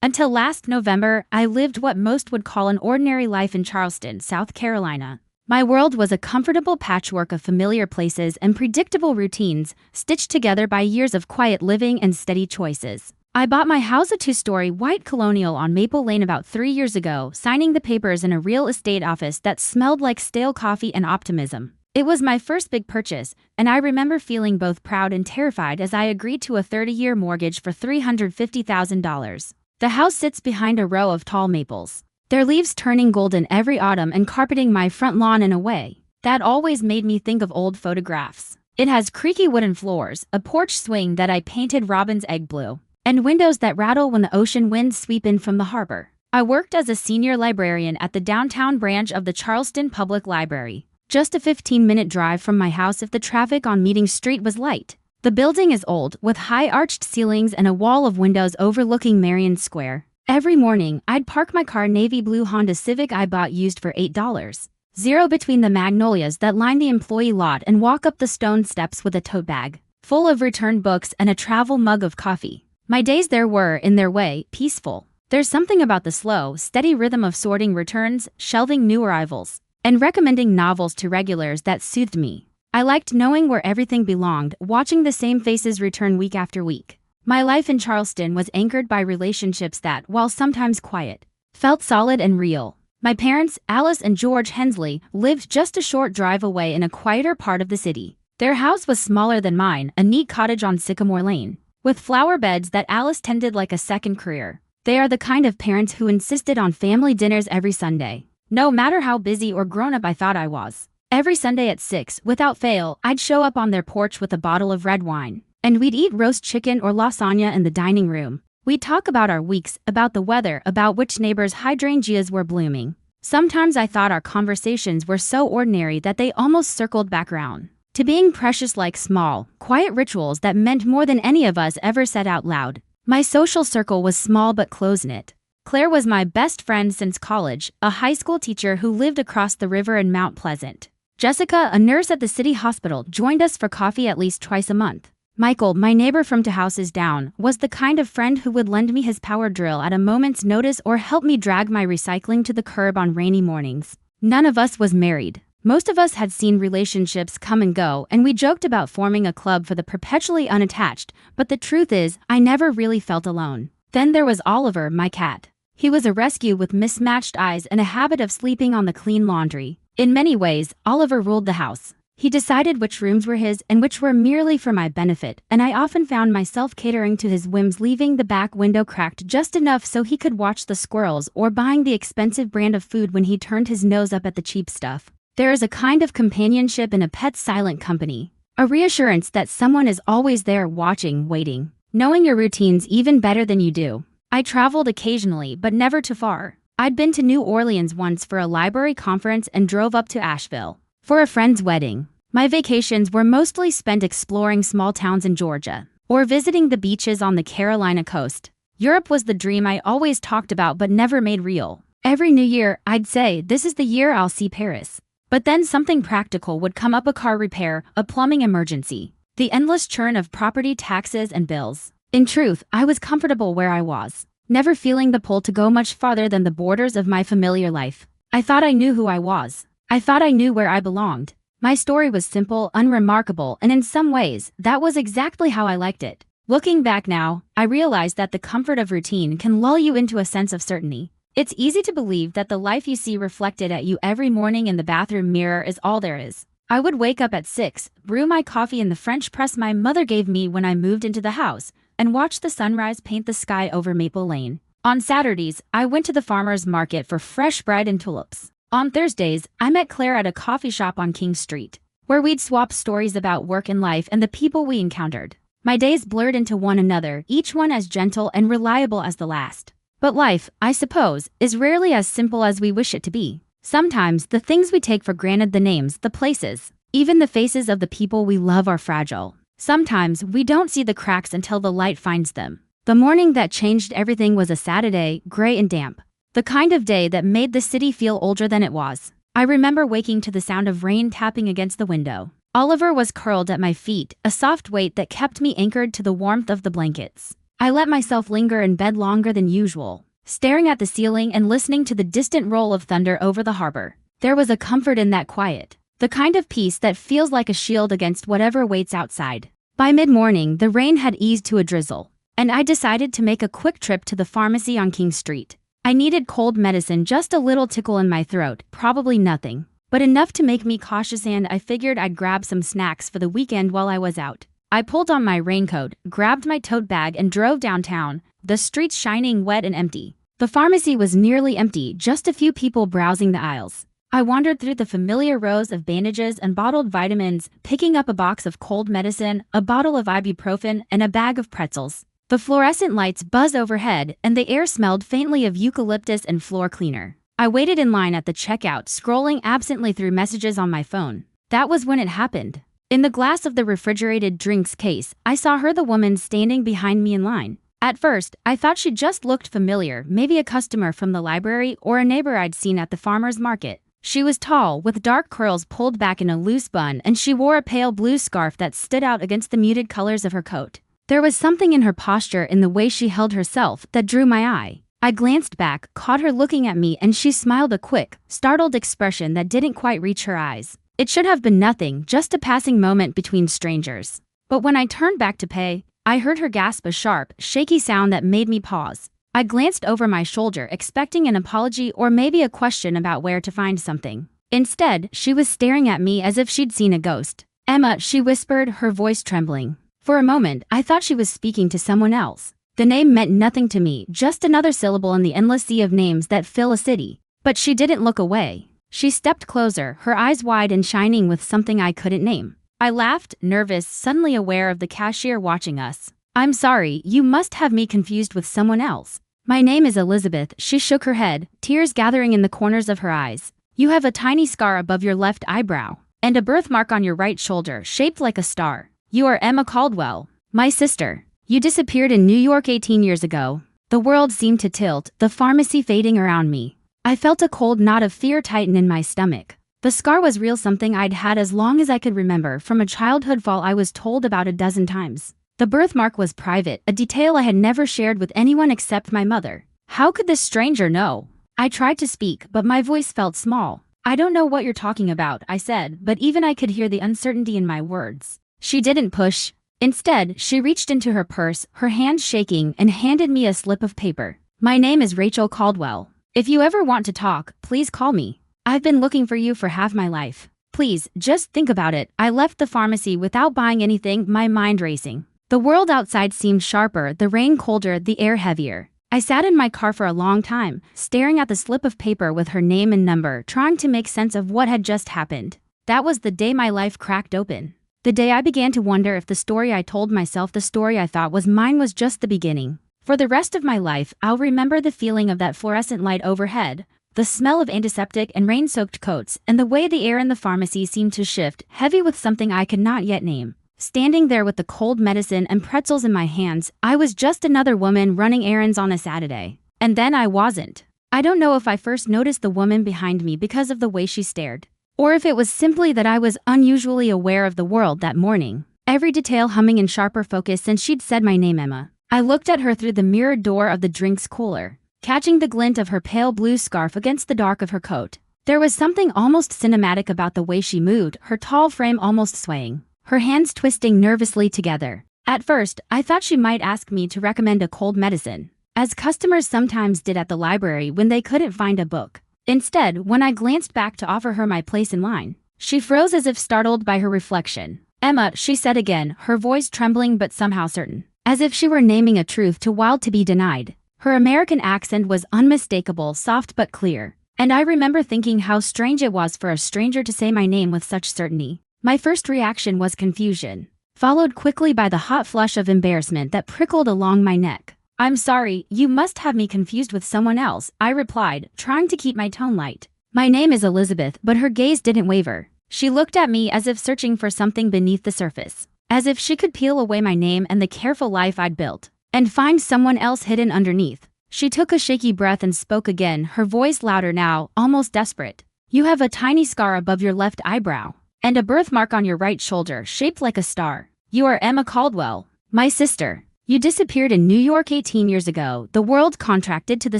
Until last November, I lived what most would call an ordinary life in Charleston, South Carolina. My world was a comfortable patchwork of familiar places and predictable routines, stitched together by years of quiet living and steady choices. I bought my house, a two-story white colonial on Maple Lane, about 3 years ago, signing the papers in a real estate office that smelled like stale coffee and optimism. It was my first big purchase, and I remember feeling both proud and terrified as I agreed to a 30-year mortgage for $350,000. The house sits behind a row of tall maples, their leaves turning golden every autumn and carpeting my front lawn in a way that always made me think of old photographs. It has creaky wooden floors, a porch swing that I painted robin's egg blue, and windows that rattle when the ocean winds sweep in from the harbor. I worked as a senior librarian at the downtown branch of the Charleston Public Library, just a 15-minute drive from my house if the traffic on Meeting Street was light. The building is old, with high arched ceilings and a wall of windows overlooking Marion Square. Every morning, I'd park my car, navy blue Honda Civic I bought used for $8.00, between the magnolias that line the employee lot, and walk up the stone steps with a tote bag full of returned books and a travel mug of coffee. My days there were, in their way, peaceful. There's something about the slow, steady rhythm of sorting returns, shelving new arrivals, and recommending novels to regulars that soothed me. I liked knowing where everything belonged, watching the same faces return week after week. My life in Charleston was anchored by relationships that, while sometimes quiet, felt solid and real. My parents, Alice and George Hensley, lived just a short drive away in a quieter part of the city. Their house was smaller than mine, a neat cottage on Sycamore Lane, with flower beds that Alice tended like a second career. They are the kind of parents who insisted on family dinners every Sunday, no matter how busy or grown-up I thought I was. Every Sunday at 6, without fail, I'd show up on their porch with a bottle of red wine, and we'd eat roast chicken or lasagna in the dining room. We'd talk about our weeks, about the weather, about which neighbors' hydrangeas were blooming. Sometimes I thought our conversations were so ordinary that they almost circled back around to being precious, like small, quiet rituals that meant more than any of us ever said out loud. My social circle was small but close-knit. Claire was my best friend since college, a high school teacher who lived across the river in Mount Pleasant. Jessica, a nurse at the city hospital, joined us for coffee at least twice a month. Michael, my neighbor from 2 houses down, was the kind of friend who would lend me his power drill at a moment's notice or help me drag my recycling to the curb on rainy mornings. None of us was married. Most of us had seen relationships come and go, and we joked about forming a club for the perpetually unattached, but the truth is, I never really felt alone. Then there was Oliver, my cat. He was a rescue with mismatched eyes and a habit of sleeping on the clean laundry. In many ways, Oliver ruled the house. He decided which rooms were his and which were merely for my benefit, and I often found myself catering to his whims, leaving the back window cracked just enough so he could watch the squirrels, or buying the expensive brand of food when he turned his nose up at the cheap stuff. There is a kind of companionship in a pet's silent company, a reassurance that someone is always there, watching, waiting, knowing your routines even better than you do. I traveled occasionally, but never too far. I'd been to New Orleans once for a library conference and drove up to Asheville for a friend's wedding. My vacations were mostly spent exploring small towns in Georgia or visiting the beaches on the Carolina coast. Europe was the dream I always talked about but never made real. Every New Year, I'd say, this is the year I'll see Paris. But then something practical would come up: a car repair, a plumbing emergency, the endless churn of property taxes and bills. In truth, I was comfortable where I was, never feeling the pull to go much farther than the borders of my familiar life. I thought I knew who I was. I thought I knew where I belonged. My story was simple, unremarkable, and in some ways, that was exactly how I liked it. Looking back now, I realized that the comfort of routine can lull you into a sense of certainty. It's easy to believe that the life you see reflected at you every morning in the bathroom mirror is all there is. I would wake up at 6, brew my coffee in the French press my mother gave me when I moved into the house, and watch the sunrise paint the sky over Maple Lane. On Saturdays, I went to the farmer's market for fresh bread and tulips. On Thursdays, I met Claire at a coffee shop on King Street, where we'd swap stories about work and life and the people we encountered. My days blurred into one another, each one as gentle and reliable as the last. But life, I suppose, is rarely as simple as we wish it to be. Sometimes the things we take for granted, the names, the places, even the faces of the people we love, are fragile. Sometimes we don't see the cracks until the light finds them. The morning that changed everything was a Saturday, gray and damp. The kind of day that made the city feel older than it was. I remember waking to the sound of rain tapping against the window. Oliver was curled at my feet, a soft weight that kept me anchored to the warmth of the blankets. I let myself linger in bed longer than usual, staring at the ceiling and listening to the distant roll of thunder over the harbor. There was a comfort in that quiet, the kind of peace that feels like a shield against whatever waits outside. By mid-morning, the rain had eased to a drizzle, and I decided to make a quick trip to the pharmacy on King Street. I needed cold medicine, just a little tickle in my throat, probably nothing, but enough to make me cautious, and I figured I'd grab some snacks for the weekend while I was out. I pulled on my raincoat, grabbed my tote bag and drove downtown, the streets shining wet and empty. The pharmacy was nearly empty, just a few people browsing the aisles. I wandered through the familiar rows of bandages and bottled vitamins, picking up a box of cold medicine, a bottle of ibuprofen, and a bag of pretzels. The fluorescent lights buzzed overhead, and the air smelled faintly of eucalyptus and floor cleaner. I waited in line at the checkout, scrolling absently through messages on my phone. That was when it happened. In the glass of the refrigerated drinks case, I saw her, the woman standing behind me in line. At first, I thought she just looked familiar, maybe a customer from the library or a neighbor I'd seen at the farmer's market. She was tall, with dark curls pulled back in a loose bun, and she wore a pale blue scarf that stood out against the muted colors of her coat. There was something in her posture, in the way she held herself, that drew my eye. I glanced back, caught her looking at me, and she smiled, a quick, startled expression that didn't quite reach her eyes. It should have been nothing, just a passing moment between strangers. But when I turned back to pay, I heard her gasp, a sharp, shaky sound that made me pause. I glanced over my shoulder, expecting an apology or maybe a question about where to find something. Instead, she was staring at me as if she'd seen a ghost. "Emma," she whispered, her voice trembling. For a moment, I thought she was speaking to someone else. The name meant nothing to me, just another syllable in the endless sea of names that fill a city. But she didn't look away. She stepped closer, her eyes wide and shining with something I couldn't name. I laughed, nervous, suddenly aware of the cashier watching us. "I'm sorry, you must have me confused with someone else. My name is Elizabeth." She shook her head, tears gathering in the corners of her eyes. "You have a tiny scar above your left eyebrow, and a birthmark on your right shoulder, shaped like a star. You are Emma Caldwell, my sister. You disappeared in New York 18 years ago." The world seemed to tilt, the pharmacy fading around me. I felt a cold knot of fear tighten in my stomach. The scar was real, something I'd had as long as I could remember, from a childhood fall I was told about a dozen times. The birthmark was private, a detail I had never shared with anyone except my mother. How could this stranger know? I tried to speak, but my voice felt small. "I don't know what you're talking about," I said, but even I could hear the uncertainty in my words. She didn't push. Instead, she reached into her purse, her hands shaking, and handed me a slip of paper. "My name is Rachel Caldwell. If you ever want to talk, please call me. I've been looking for you for half my life. Please, just think about it." I left the pharmacy without buying anything, my mind racing. The world outside seemed sharper, the rain colder, the air heavier. I sat in my car for a long time, staring at the slip of paper with her name and number, trying to make sense of what had just happened. That was the day my life cracked open. The day I began to wonder if the story I told myself, the story I thought was mine, was just the beginning. For the rest of my life, I'll remember the feeling of that fluorescent light overhead, the smell of antiseptic and rain-soaked coats, and the way the air in the pharmacy seemed to shift, heavy with something I could not yet name. Standing there with the cold medicine and pretzels in my hands, I was just another woman running errands on a Saturday. And then I wasn't. I don't know if I first noticed the woman behind me because of the way she stared, or if it was simply that I was unusually aware of the world that morning, every detail humming in sharper focus since she'd said my name, Emma. I looked at her through the mirrored door of the drinks cooler, catching the glint of her pale blue scarf against the dark of her coat. There was something almost cinematic about the way she moved, her tall frame almost swaying, her hands twisting nervously together. At first, I thought she might ask me to recommend a cold medicine, as customers sometimes did at the library when they couldn't find a book. Instead, when I glanced back to offer her my place in line, she froze as if startled by her reflection. "Emma," she said again, her voice trembling but somehow certain, as if she were naming a truth too wild to be denied. Her American accent was unmistakable, soft but clear, and I remember thinking how strange it was for a stranger to say my name with such certainty. My first reaction was confusion, followed quickly by the hot flush of embarrassment that prickled along my neck. "I'm sorry, you must have me confused with someone else," I replied, trying to keep my tone light. "My name is Elizabeth," but her gaze didn't waver. She looked at me as if searching for something beneath the surface, as if she could peel away my name and the careful life I'd built, and find someone else hidden underneath. She took a shaky breath and spoke again, her voice louder now, almost desperate. "You have a tiny scar above your left eyebrow, and a birthmark on your right shoulder, shaped like a star. You are Emma Caldwell, my sister. You disappeared in New York 18 years ago. The world contracted to the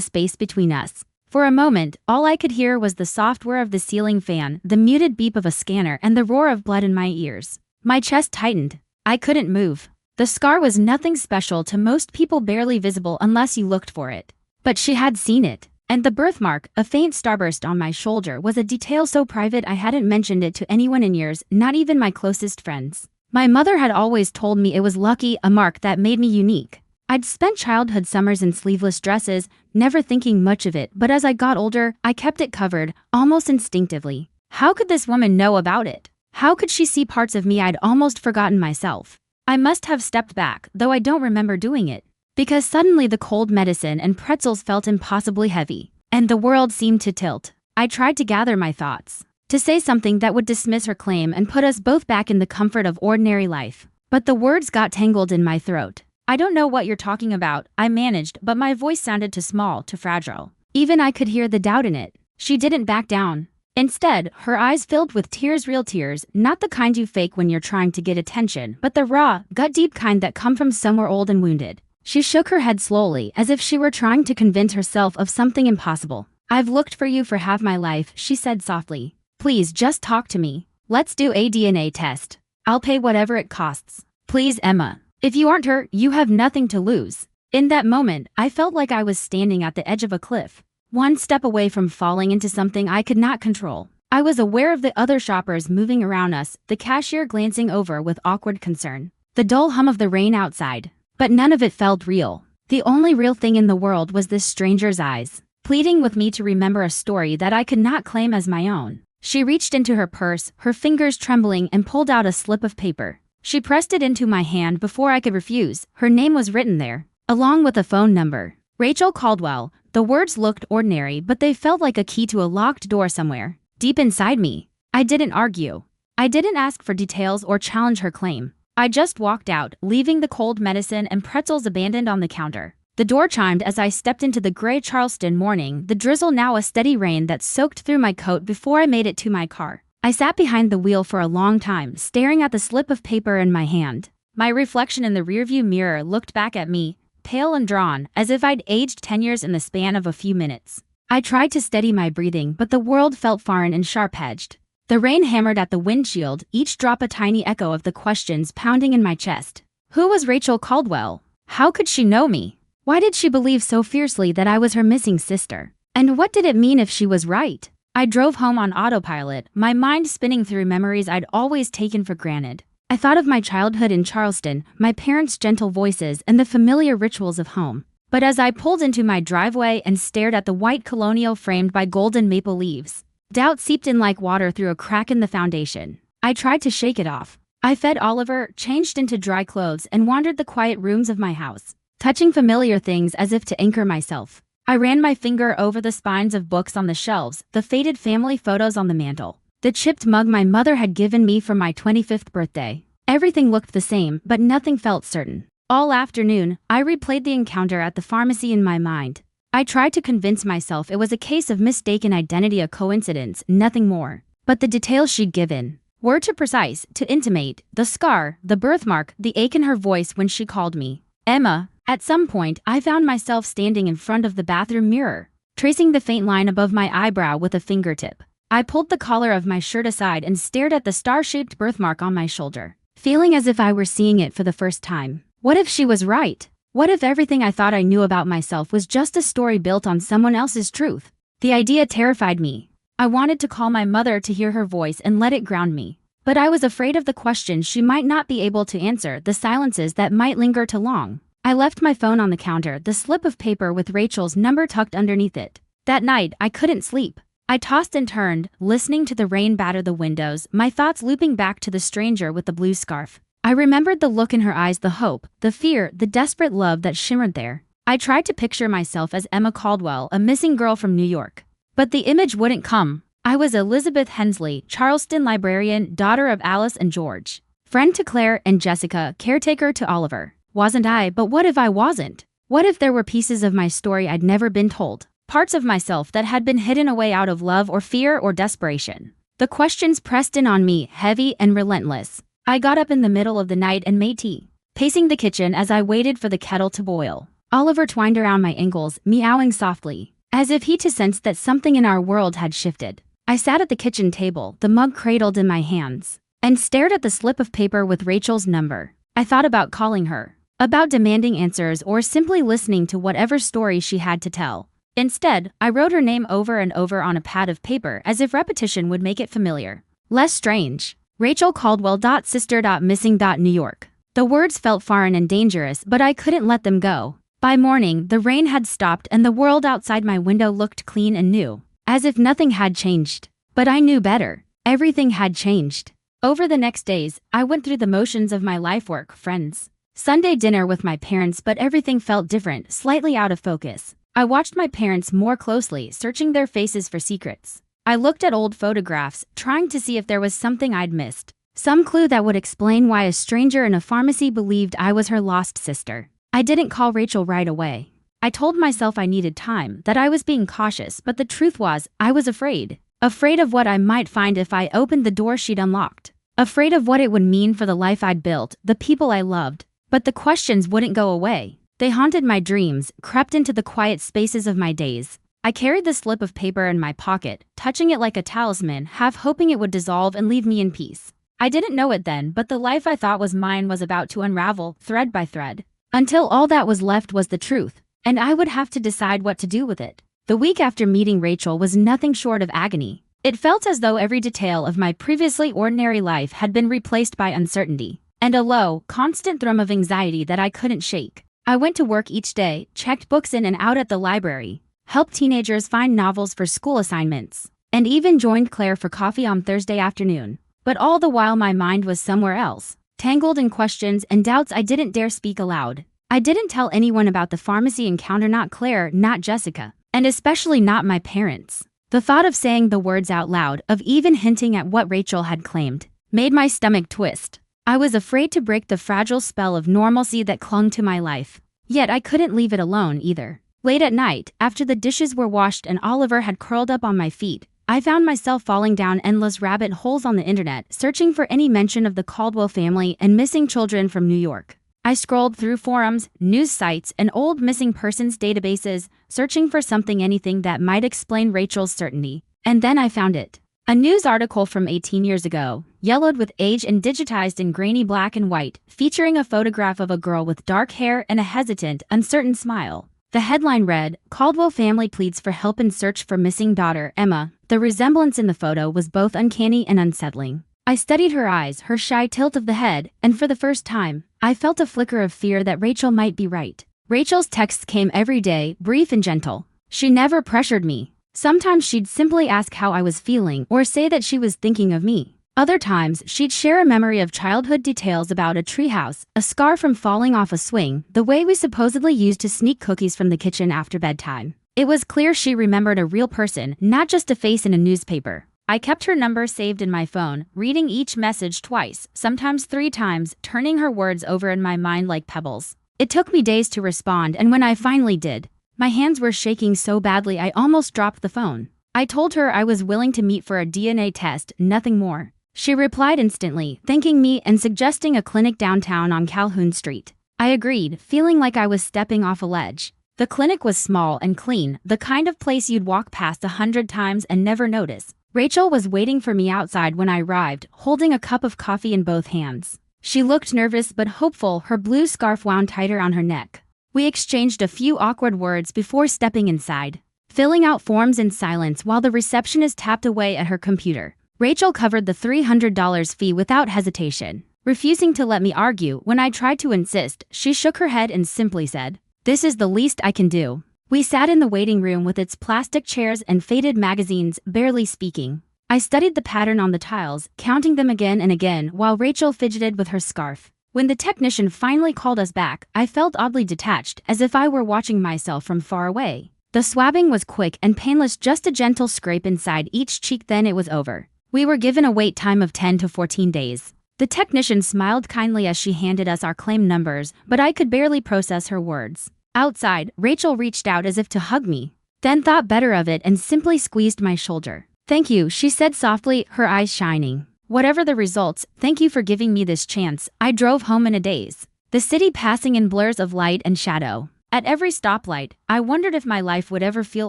space between us. For a moment, all I could hear was the soft whir of the ceiling fan, the muted beep of a scanner, and the roar of blood in my ears. My chest tightened. I couldn't move. The scar was nothing special to most people, barely visible unless you looked for it. But she had seen it. And the birthmark, a faint starburst on my shoulder, was a detail so private I hadn't mentioned it to anyone in years, not even my closest friends. My mother had always told me it was lucky, a mark that made me unique. I'd spent childhood summers in sleeveless dresses, never thinking much of it, but as I got older, I kept it covered, almost instinctively. How could this woman know about it? How could she see parts of me I'd almost forgotten myself? I must have stepped back, though I don't remember doing it. Because suddenly the cold medicine and pretzels felt impossibly heavy, and the world seemed to tilt. I tried to gather my thoughts, to say something that would dismiss her claim and put us both back in the comfort of ordinary life. But the words got tangled in my throat. I don't know what you're talking about, I managed, but my voice sounded too small, too fragile. Even I could hear the doubt in it. She didn't back down. Instead, her eyes filled with tears, real tears, not the kind you fake when you're trying to get attention, but the raw, gut-deep kind that come from somewhere old and wounded. She shook her head slowly, as if she were trying to convince herself of something impossible. I've looked for you for half my life, she said softly. Please just talk to me. Let's do a DNA test. I'll pay whatever it costs. Please, Emma. If you aren't her, you have nothing to lose. In that moment, I felt like I was standing at the edge of a cliff, one step away from falling into something I could not control. I was aware of the other shoppers moving around us, the cashier glancing over with awkward concern, the dull hum of the rain outside. But none of it felt real. The only real thing in the world was this stranger's eyes, pleading with me to remember a story that I could not claim as my own. She reached into her purse, her fingers trembling, and pulled out a slip of paper. She pressed it into my hand before I could refuse. Her name was written there, along with a phone number. Rachel Caldwell. The words looked ordinary, but they felt like a key to a locked door somewhere, deep inside me. I didn't argue. I didn't ask for details or challenge her claim. I just walked out, leaving the cold medicine and pretzels abandoned on the counter. The door chimed as I stepped into the gray Charleston morning, the drizzle now a steady rain that soaked through my coat before I made it to my car. I sat behind the wheel for a long time, staring at the slip of paper in my hand. My reflection in the rearview mirror looked back at me, pale and drawn, as if I'd aged 10 years in the span of a few minutes. I tried to steady my breathing, but the world felt foreign and sharp-edged. The rain hammered at the windshield, each drop a tiny echo of the questions pounding in my chest. Who was Rachel Caldwell? How could she know me? Why did she believe so fiercely that I was her missing sister? And what did it mean if she was right? I drove home on autopilot, my mind spinning through memories I'd always taken for granted. I thought of my childhood in Charleston, my parents' gentle voices, and the familiar rituals of home. But as I pulled into my driveway and stared at the white colonial framed by golden maple leaves, doubt seeped in like water through a crack in the foundation. I tried to shake it off. I fed Oliver, changed into dry clothes, and wandered the quiet rooms of my house, touching familiar things as if to anchor myself. I ran my finger over the spines of books on the shelves, the faded family photos on the mantel, the chipped mug my mother had given me for my 25th birthday. Everything looked the same, but nothing felt certain. All afternoon, I replayed the encounter at the pharmacy in my mind. I tried to convince myself it was a case of mistaken identity, a coincidence, nothing more. But the details she'd given were too precise, to intimate the scar, the birthmark, the ache in her voice when she called me Emma. At some point, I found myself standing in front of the bathroom mirror, tracing the faint line above my eyebrow with a fingertip. I pulled the collar of my shirt aside and stared at the star-shaped birthmark on my shoulder, feeling as if I were seeing it for the first time. What if she was right? What if everything I thought I knew about myself was just a story built on someone else's truth? The idea terrified me. I wanted to call my mother to hear her voice and let it ground me. But I was afraid of the questions she might not be able to answer, the silences that might linger too long. I left my phone on the counter, the slip of paper with Rachel's number tucked underneath it. That night, I couldn't sleep. I tossed and turned, listening to the rain batter the windows, my thoughts looping back to the stranger with the blue scarf. I remembered the look in her eyes, the hope, the fear, the desperate love that shimmered there. I tried to picture myself as Emma Caldwell, a missing girl from New York. But the image wouldn't come. I was Elizabeth Hensley, Charleston librarian, daughter of Alice and George, friend to Claire and Jessica, caretaker to Oliver. Wasn't I? But what if I wasn't? What if there were pieces of my story I'd never been told? Parts of myself that had been hidden away out of love or fear or desperation. The questions pressed in on me, heavy and relentless. I got up in the middle of the night and made tea. pacing the kitchen as I waited for the kettle to boil. Oliver twined around my ankles, meowing softly, as if he too sensed that something in our world had shifted. I sat at the kitchen table, the mug cradled in my hands, and stared at the slip of paper with Rachel's number. I thought about calling her, about demanding answers or simply listening to whatever story she had to tell. Instead, I wrote her name over and over on a pad of paper as if repetition would make it familiar. Less strange. Rachel Caldwell. Sister. Missing. New York. The words felt foreign and dangerous, but I couldn't let them go. By morning, the rain had stopped and the world outside my window looked clean and new, as if nothing had changed. But I knew better. Everything had changed. Over the next days, I went through the motions of my life, work, friends, Sunday dinner with my parents, but everything felt different, slightly out of focus. I watched my parents more closely, searching their faces for secrets. I looked at old photographs, trying to see if there was something I'd missed. Some clue that would explain why a stranger in a pharmacy believed I was her lost sister. I didn't call Rachel right away. I told myself I needed time, that I was being cautious, but the truth was, I was afraid. Afraid of what I might find if I opened the door she'd unlocked. Afraid of what it would mean for the life I'd built, the people I loved. But the questions wouldn't go away. They haunted my dreams, crept into the quiet spaces of my days. I carried the slip of paper in my pocket, touching it like a talisman, half hoping it would dissolve and leave me in peace. I didn't know it then, but the life I thought was mine was about to unravel, thread by thread, until all that was left was the truth, and I would have to decide what to do with it. The week after meeting Rachel was nothing short of agony. It felt as though every detail of my previously ordinary life had been replaced by uncertainty, and a low, constant thrum of anxiety that I couldn't shake. I went to work each day, checked books in and out at the library, helped teenagers find novels for school assignments, and even joined Claire for coffee on Thursday afternoon. But all the while my mind was somewhere else, tangled in questions and doubts I didn't dare speak aloud. I didn't tell anyone about the pharmacy encounter, not Claire, not Jessica, and especially not my parents. The thought of saying the words out loud, of even hinting at what Rachel had claimed, made my stomach twist. I was afraid to break the fragile spell of normalcy that clung to my life. Yet I couldn't leave it alone either. Late at night, after the dishes were washed and Oliver had curled up on my feet, I found myself falling down endless rabbit holes on the internet, searching for any mention of the Caldwell family and missing children from New York. I scrolled through forums, news sites, and old missing persons databases, searching for anything that might explain Rachel's certainty. And then I found it. A news article from 18 years ago, yellowed with age and digitized in grainy black and white, featuring a photograph of a girl with dark hair and a hesitant, uncertain smile. The headline read, "Caldwell family pleads for help in search for missing daughter, Emma." The resemblance in the photo was both uncanny and unsettling. I studied her eyes, her shy tilt of the head, and for the first time, I felt a flicker of fear that Rachel might be right. Rachel's texts came every day, brief and gentle. She never pressured me. Sometimes she'd simply ask how I was feeling or say that she was thinking of me. Other times, she'd share a memory of childhood details about a treehouse, a scar from falling off a swing, the way we supposedly used to sneak cookies from the kitchen after bedtime. It was clear she remembered a real person, not just a face in a newspaper. I kept her number saved in my phone, reading each message twice, sometimes 3 times, turning her words over in my mind like pebbles. It took me days to respond, and when I finally did, my hands were shaking so badly I almost dropped the phone. I told her I was willing to meet for a DNA test, nothing more. She replied instantly, thanking me and suggesting a clinic downtown on Calhoun Street. I agreed, feeling like I was stepping off a ledge. The clinic was small and clean, the kind of place you'd walk past 100 times and never notice. Rachel was waiting for me outside when I arrived, holding a cup of coffee in both hands. She looked nervous but hopeful, her blue scarf wound tighter on her neck. We exchanged a few awkward words before stepping inside, filling out forms in silence while the receptionist tapped away at her computer. Rachel covered the $300 fee without hesitation. Refusing to let me argue, when I tried to insist, she shook her head and simply said, "This is the least I can do." We sat in the waiting room with its plastic chairs and faded magazines, barely speaking. I studied the pattern on the tiles, counting them again and again while Rachel fidgeted with her scarf. When the technician finally called us back, I felt oddly detached, as if I were watching myself from far away. The swabbing was quick and painless, just a gentle scrape inside each cheek, then it was over. We were given a wait time of 10 to 14 days. The technician smiled kindly as she handed us our claim numbers, but I could barely process her words. Outside, Rachel reached out as if to hug me, then thought better of it and simply squeezed my shoulder. "Thank you," she said softly, her eyes shining. "Whatever the results, thank you for giving me this chance." I drove home in a daze. The city passing in blurs of light and shadow. At every stoplight, I wondered if my life would ever feel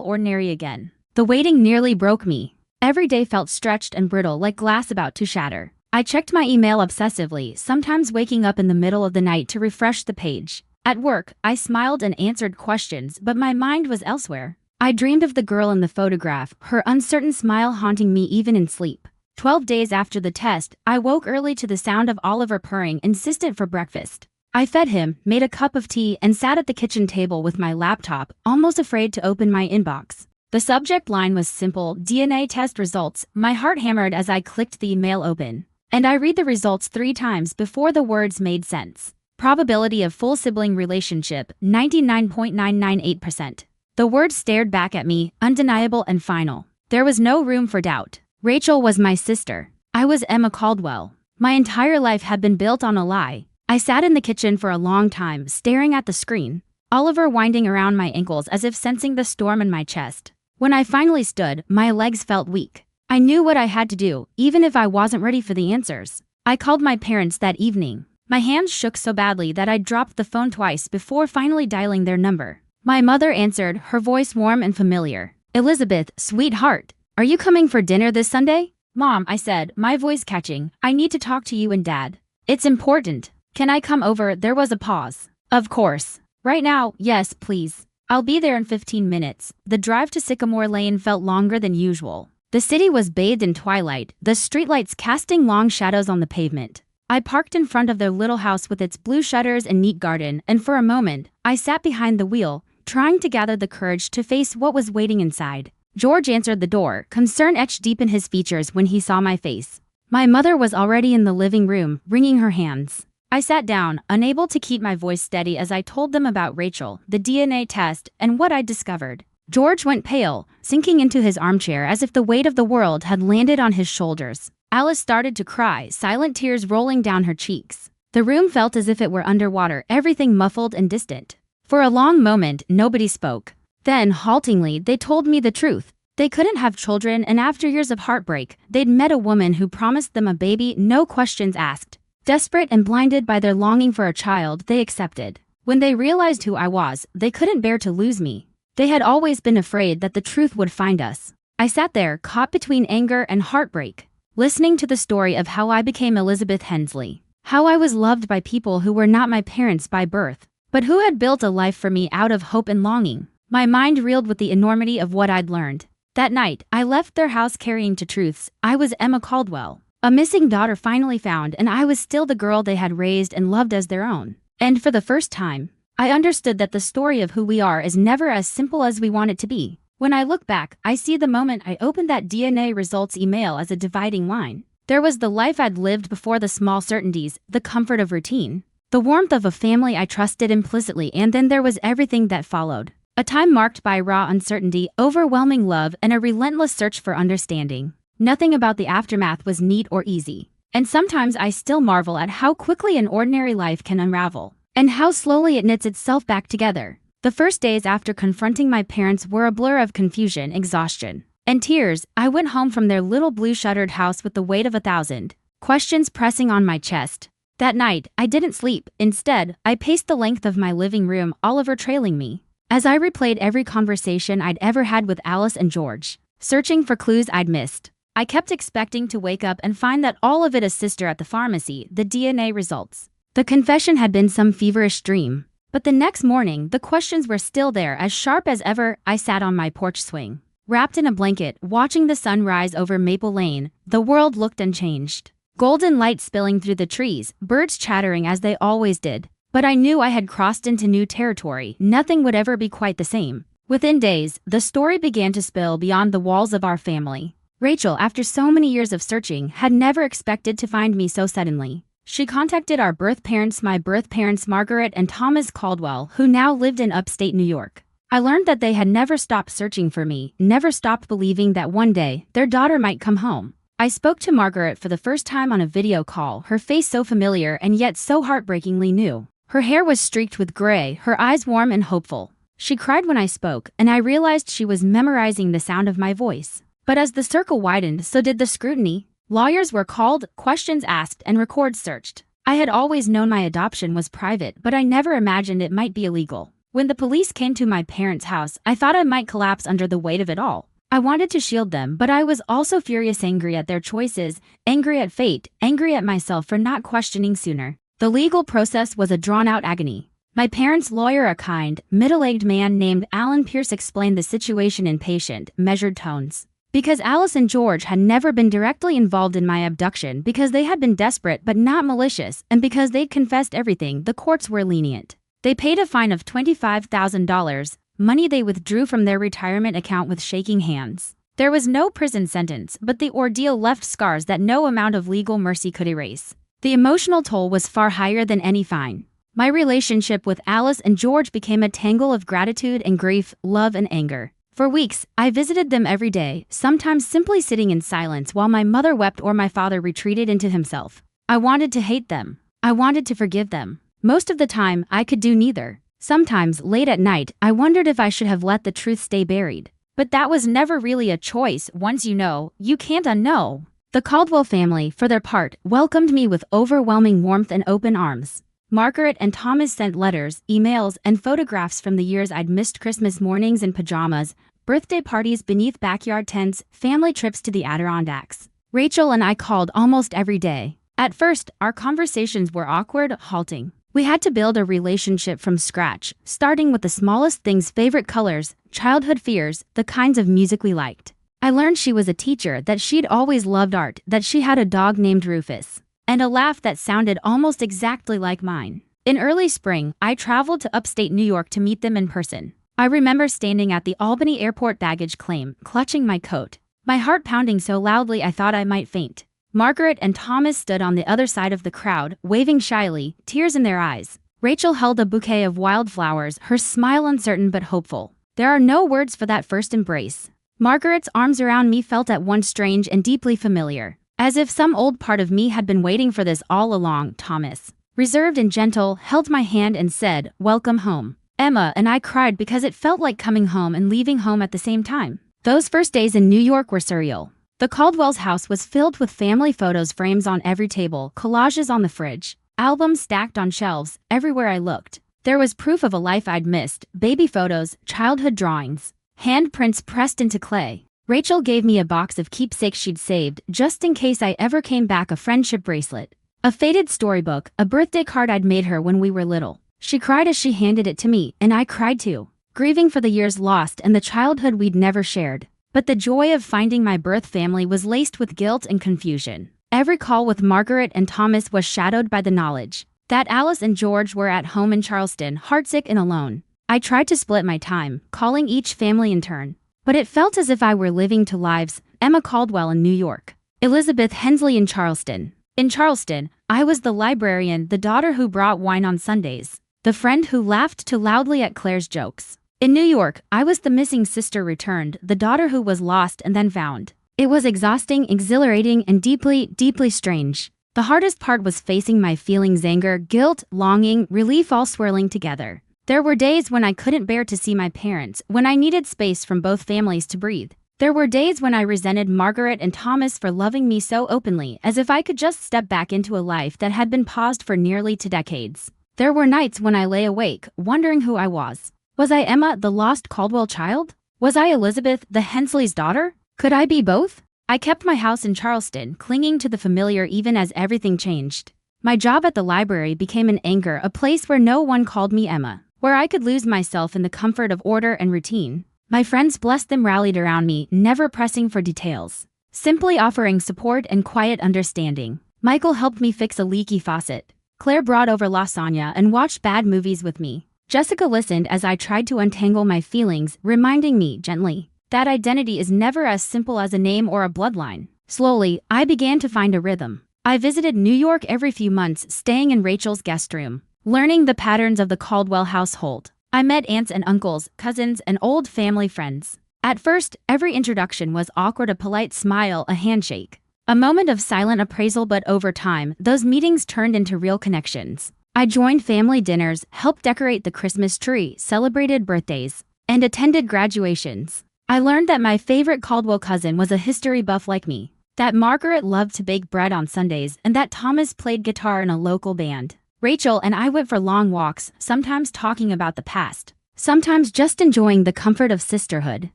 ordinary again. The waiting nearly broke me. Every day felt stretched and brittle like glass about to shatter. I checked my email obsessively, sometimes waking up in the middle of the night to refresh the page. At work, I smiled and answered questions, but my mind was elsewhere. I dreamed of the girl in the photograph, her uncertain smile haunting me even in sleep. 12 days after the test, I woke early to the sound of Oliver purring, insistent for breakfast. I fed him, made a cup of tea, and sat at the kitchen table with my laptop, almost afraid to open my inbox. The subject line was simple: DNA test results. My heart hammered as I clicked the email open. And I read the results 3 times before the words made sense. Probability of full sibling relationship, 99.998%. The words stared back at me, undeniable and final. There was no room for doubt. Rachel was my sister. I was Emma Caldwell. My entire life had been built on a lie. I sat in the kitchen for a long time, staring at the screen, Oliver winding around my ankles as if sensing the storm in my chest. When I finally stood, my legs felt weak. I knew what I had to do, even if I wasn't ready for the answers. I called my parents that evening. My hands shook so badly that I dropped the phone twice before finally dialing their number. My mother answered, her voice warm and familiar. "Elizabeth, sweetheart, are you coming for dinner this Sunday?" "Mom," I said, my voice catching, "I need to talk to you and Dad. It's important. Can I come over?" There was a pause. "Of course. Right now, yes, please. I'll be there in 15 minutes. The drive to Sycamore Lane felt longer than usual. The city was bathed in twilight, the streetlights casting long shadows on the pavement. I parked in front of their little house with its blue shutters and neat garden, and for a moment, I sat behind the wheel, trying to gather the courage to face what was waiting inside. George answered the door, concern etched deep in his features when he saw my face. My mother was already in the living room, wringing her hands. I sat down, unable to keep my voice steady as I told them about Rachel, the DNA test, and what I'd discovered. George went pale, sinking into his armchair as if the weight of the world had landed on his shoulders. Alice started to cry, silent tears rolling down her cheeks. The room felt as if it were underwater, everything muffled and distant. For a long moment, nobody spoke. Then, haltingly, they told me the truth. They couldn't have children, and after years of heartbreak, they'd met a woman who promised them a baby, no questions asked. Desperate and blinded by their longing for a child, they accepted. When they realized who I was, they couldn't bear to lose me. They had always been afraid that the truth would find us. I sat there, caught between anger and heartbreak, listening to the story of how I became Elizabeth Hensley. How I was loved by people who were not my parents by birth, but who had built a life for me out of hope and longing. My mind reeled with the enormity of what I'd learned. That night, I left their house carrying two truths. I was Emma Caldwell, a missing daughter finally found, and I was still the girl they had raised and loved as their own. And for the first time, I understood that the story of who we are is never as simple as we want it to be. When I look back, I see the moment I opened that DNA results email as a dividing line. There was the life I'd lived before the small certainties, the comfort of routine, the warmth of a family I trusted implicitly, and then there was everything that followed. A time marked by raw uncertainty, overwhelming love, and a relentless search for understanding. Nothing about the aftermath was neat or easy. And sometimes I still marvel at how quickly an ordinary life can unravel, and how slowly it knits itself back together. The first days after confronting my parents were a blur of confusion, exhaustion, and tears. I went home from their little blue-shuttered house with the weight of 1,000 questions pressing on my chest. That night, I didn't sleep. Instead, I paced the length of my living room, Oliver trailing me, as I replayed every conversation I'd ever had with Alice and George, searching for clues I'd missed. I kept expecting to wake up and find that all of it a sister at the pharmacy, the DNA results. The confession had been some feverish dream. But the next morning, the questions were still there, as sharp as ever. I sat on my porch swing, wrapped in a blanket, watching the sun rise over Maple Lane. The world looked unchanged. Golden light spilling through the trees, birds chattering as they always did. But I knew I had crossed into new territory. Nothing would ever be quite the same. Within days, the story began to spill beyond the walls of our family. Rachel, after so many years of searching, had never expected to find me so suddenly. She contacted our birth parents, my birth parents Margaret and Thomas Caldwell, who now lived in upstate New York. I learned that they had never stopped searching for me, never stopped believing that one day, their daughter might come home. I spoke to Margaret for the first time on a video call, her face so familiar and yet so heartbreakingly new. Her hair was streaked with gray, her eyes warm and hopeful. She cried when I spoke, and I realized she was memorizing the sound of my voice. But as the circle widened, so did the scrutiny. Lawyers were called, questions asked, and records searched. I had always known my adoption was private, but I never imagined it might be illegal. When the police came to my parents' house, I thought I might collapse under the weight of it all. I wanted to shield them, but I was also furious, angry at their choices, angry at fate, angry at myself for not questioning sooner. The legal process was a drawn-out agony. My parents' lawyer, a kind, middle-aged man named Alan Pierce, explained the situation in patient, measured tones. Because Alice and George had never been directly involved in my abduction, because they had been desperate but not malicious, and because they'd confessed everything, the courts were lenient. They paid a fine of $25,000, money they withdrew from their retirement account with shaking hands. There was no prison sentence, but the ordeal left scars that no amount of legal mercy could erase. The emotional toll was far higher than any fine. My relationship with Alice and George became a tangle of gratitude and grief, love and anger. For weeks, I visited them every day, sometimes simply sitting in silence while my mother wept or my father retreated into himself. I wanted to hate them. I wanted to forgive them. Most of the time, I could do neither. Sometimes, late at night, I wondered if I should have let the truth stay buried. But that was never really a choice. Once you know, you can't unknow. The Caldwell family, for their part, welcomed me with overwhelming warmth and open arms. Margaret and Thomas sent letters, emails, and photographs from the years I'd missed: Christmas mornings in pajamas, birthday parties beneath backyard tents, family trips to the Adirondacks. Rachel and I called almost every day. At first, our conversations were awkward, halting. We had to build a relationship from scratch, starting with the smallest things: favorite colors, childhood fears, the kinds of music we liked. I learned she was a teacher, that she'd always loved art, that she had a dog named Rufus, and a laugh that sounded almost exactly like mine. In early spring, I traveled to upstate New York to meet them in person. I remember standing at the Albany airport baggage claim, clutching my coat, my heart pounding so loudly I thought I might faint. Margaret and Thomas stood on the other side of the crowd, waving shyly, tears in their eyes. Rachel held a bouquet of wildflowers, her smile uncertain but hopeful. There are no words for that first embrace. Margaret's arms around me felt at once strange and deeply familiar, as if some old part of me had been waiting for this all along. Thomas, reserved and gentle, held my hand and said, "Welcome home." Emma and I cried because it felt like coming home and leaving home at the same time. Those first days in New York were surreal. The Caldwell's house was filled with family photos, frames on every table, collages on the fridge, albums stacked on shelves. Everywhere I looked, there was proof of a life I'd missed: baby photos, childhood drawings, handprints pressed into clay. Rachel gave me a box of keepsakes she'd saved, just in case I ever came back: a friendship bracelet, a faded storybook, a birthday card I'd made her when we were little. She cried as she handed it to me, and I cried too, grieving for the years lost and the childhood we'd never shared. But the joy of finding my birth family was laced with guilt and confusion. Every call with Margaret and Thomas was shadowed by the knowledge that Alice and George were at home in Charleston, heartsick and alone. I tried to split my time, calling each family in turn, but it felt as if I were living two lives: Emma Caldwell in New York, Elizabeth Hensley in Charleston. In Charleston, I was the librarian, the daughter who brought wine on Sundays, the friend who laughed too loudly at Claire's jokes. In New York, I was the missing sister returned, the daughter who was lost and then found. It was exhausting, exhilarating, and deeply, deeply strange. The hardest part was facing my feelings: anger, guilt, longing, relief, all swirling together. There were days when I couldn't bear to see my parents, when I needed space from both families to breathe. There were days when I resented Margaret and Thomas for loving me so openly, as if I could just step back into a life that had been paused for nearly 2 decades. There were nights when I lay awake, wondering who I was. Was I Emma, the lost Caldwell child? Was I Elizabeth, the Hensley's daughter? Could I be both? I kept my house in Charleston, clinging to the familiar even as everything changed. My job at the library became an anchor, a place where no one called me Emma, where I could lose myself in the comfort of order and routine. My friends, bless them, rallied around me, never pressing for details, simply offering support and quiet understanding. Michael helped me fix a leaky faucet. Claire brought over lasagna and watched bad movies with me. Jessica listened as I tried to untangle my feelings, reminding me gently that identity is never as simple as a name or a bloodline. Slowly, I began to find a rhythm. I visited New York every few months, staying in Rachel's guest room, learning the patterns of the Caldwell household. I met aunts and uncles, cousins, and old family friends. At first, every introduction was awkward: a polite smile, a handshake, a moment of silent appraisal. But over time, those meetings turned into real connections. I joined family dinners, helped decorate the Christmas tree, celebrated birthdays, and attended graduations. I learned that my favorite Caldwell cousin was a history buff like me. that Margaret loved to bake bread on Sundays, and that Thomas played guitar in a local band. Rachel and I went for long walks, sometimes talking about the past, sometimes just enjoying the comfort of sisterhood.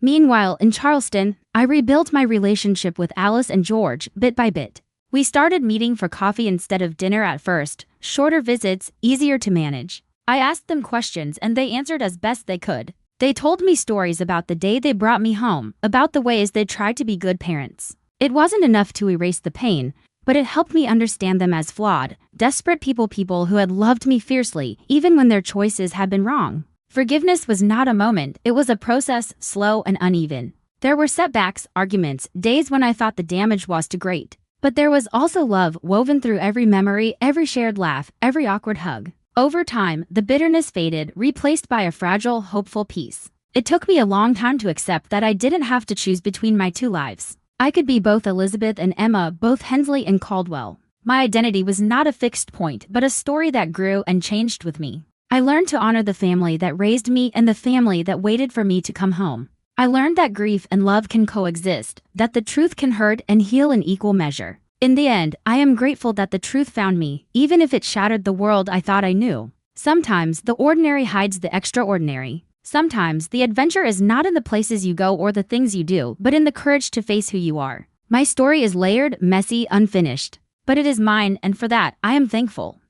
Meanwhile, in Charleston, I rebuilt my relationship with Alice and George bit by bit. We started meeting for coffee instead of dinner at first, shorter visits, easier to manage. I asked them questions and they answered as best they could. They told me stories about the day they brought me home, about the ways they tried to be good parents. It wasn't enough to erase the pain, but it helped me understand them as flawed, desperate people who had loved me fiercely, even when their choices had been wrong. Forgiveness was not a moment, it was a process, slow and uneven. There were setbacks, arguments, days when I thought the damage was too great. But there was also love woven through every memory, every shared laugh, every awkward hug. Over time, the bitterness faded, replaced by a fragile, hopeful peace. It took me a long time to accept that I didn't have to choose between my two lives. I could be both Elizabeth and Emma, both Hensley and Caldwell. My identity was not a fixed point, but a story that grew and changed with me. I learned to honor the family that raised me and the family that waited for me to come home. I learned that grief and love can coexist, that the truth can hurt and heal in equal measure. In the end, I am grateful that the truth found me, even if it shattered the world I thought I knew. Sometimes the ordinary hides the extraordinary. Sometimes the adventure is not in the places you go or the things you do, but in the courage to face who you are. My story is layered, messy, unfinished. But it is mine, and for that, I am thankful.